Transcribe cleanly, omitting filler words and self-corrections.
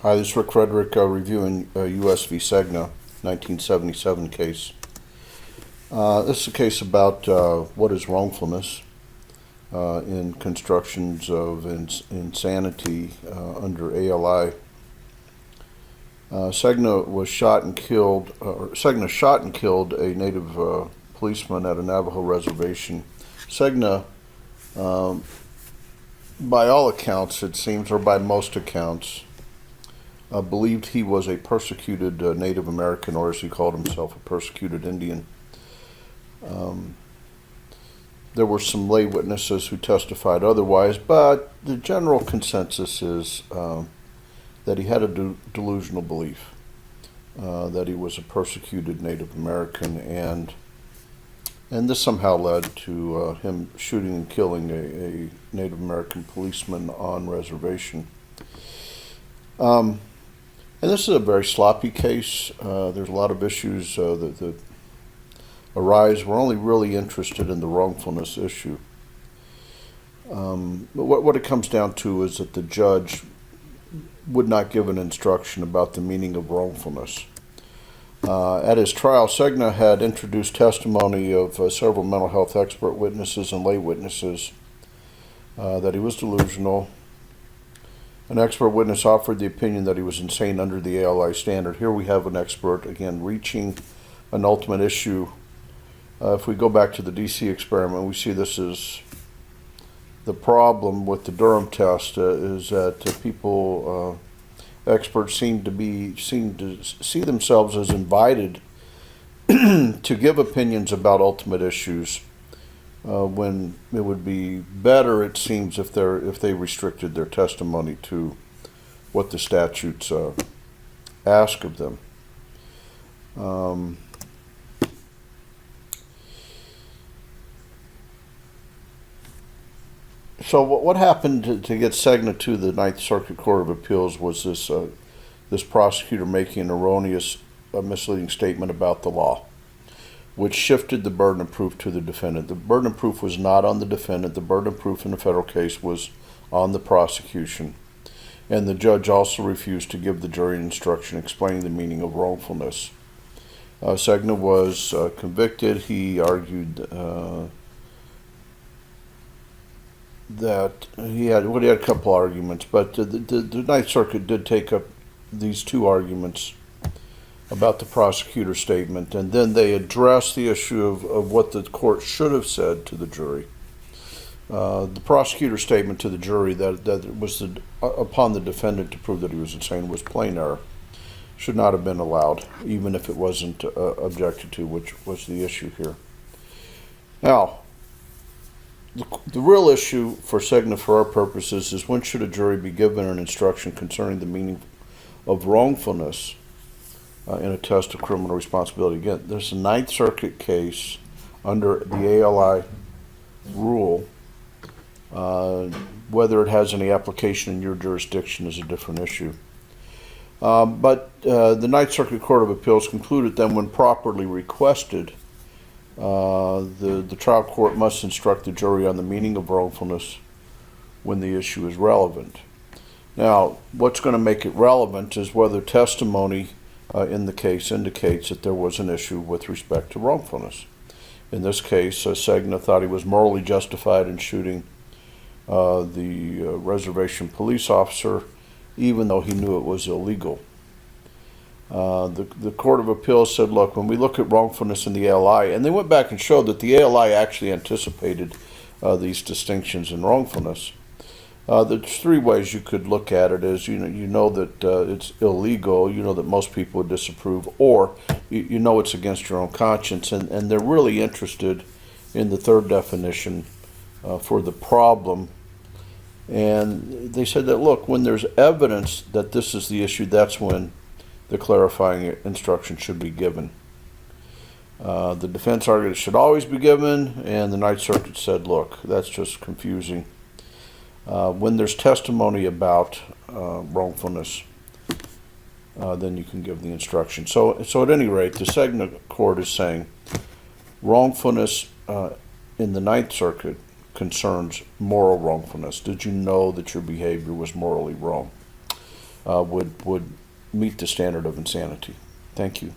Hi, this is Rick Frederick reviewing U.S. v. Segna, 1977 case. This is a case about what is wrongfulness in constructions of insanity under ALI. Segna shot and killed a native policeman at a Navajo reservation. Segna, by all accounts, it seems, or by most accounts, believed he was a persecuted Native American, or as he called himself, a persecuted Indian. There were some lay witnesses who testified otherwise, but the general consensus is that he had a delusional belief that he was a persecuted Native American, and this somehow led to him shooting and killing a Native American policeman on reservation. And this is a very sloppy case. There's a lot of issues that arise. We're only really interested in the wrongfulness issue. But what it comes down to is that the judge would not give an instruction about the meaning of wrongfulness. At his trial, Segna had introduced testimony of several mental health expert witnesses and lay witnesses that he was delusional. An expert witness offered the opinion that he was insane under the ALI standard. Here we have an expert, again, reaching an ultimate issue. If we go back to the DC experiment, we see this is the problem with the Durham test, is that experts seem to see themselves as invited to give opinions about ultimate issues, when it would be better, it seems, if they restricted their testimony to what the statutes ask of them. So what happened to get Segna to the Ninth Circuit Court of Appeals was this prosecutor making an erroneous, misleading statement about the law, which shifted the burden of proof to the defendant. The burden of proof was not on the defendant. The burden of proof in the federal case was on the prosecution. And the judge also refused to give the jury an instruction explaining the meaning of wrongfulness. Segna was convicted. He argued that he had a couple arguments, but the Ninth Circuit did take up these two arguments about the prosecutor's statement, and then they addressed the issue of what the court should have said to the jury. The prosecutor's statement to the jury that it was upon the defendant to prove that he was insane was plain error. Should not have been allowed, even if it wasn't objected to, which was the issue here. Now, the real issue for Segna, for our purposes, is when should a jury be given an instruction concerning the meaning of wrongfulness in a test of criminal responsibility. Again, there's a Ninth Circuit case under the ALI rule. Whether it has any application in your jurisdiction is a different issue. But the Ninth Circuit Court of Appeals concluded that when properly requested, the trial court must instruct the jury on the meaning of wrongfulness when the issue is relevant. Now, what's going to make it relevant is whether testimony in the case indicates that there was an issue with respect to wrongfulness. In this case, Segna thought he was morally justified in shooting the reservation police officer, even though he knew it was illegal. The Court of Appeals said, look, when we look at wrongfulness in the ALI, and they went back and showed that the ALI actually anticipated these distinctions in wrongfulness. There's three ways you could look at it. Is you know that it's illegal, you know that most people would disapprove, or you know it's against your own conscience, and they're really interested in the third definition for the problem. And they said that, look, when there's evidence that this is the issue, that's when the clarifying instruction should be given. The defense argued it should always be given, and the Ninth Circuit said, look, that's just confusing. When there's testimony about wrongfulness, then you can give the instruction. So at any rate, the Segna court is saying wrongfulness in the Ninth Circuit concerns moral wrongfulness. Did you know that your behavior was morally wrong? would meet the standard of insanity. Thank you.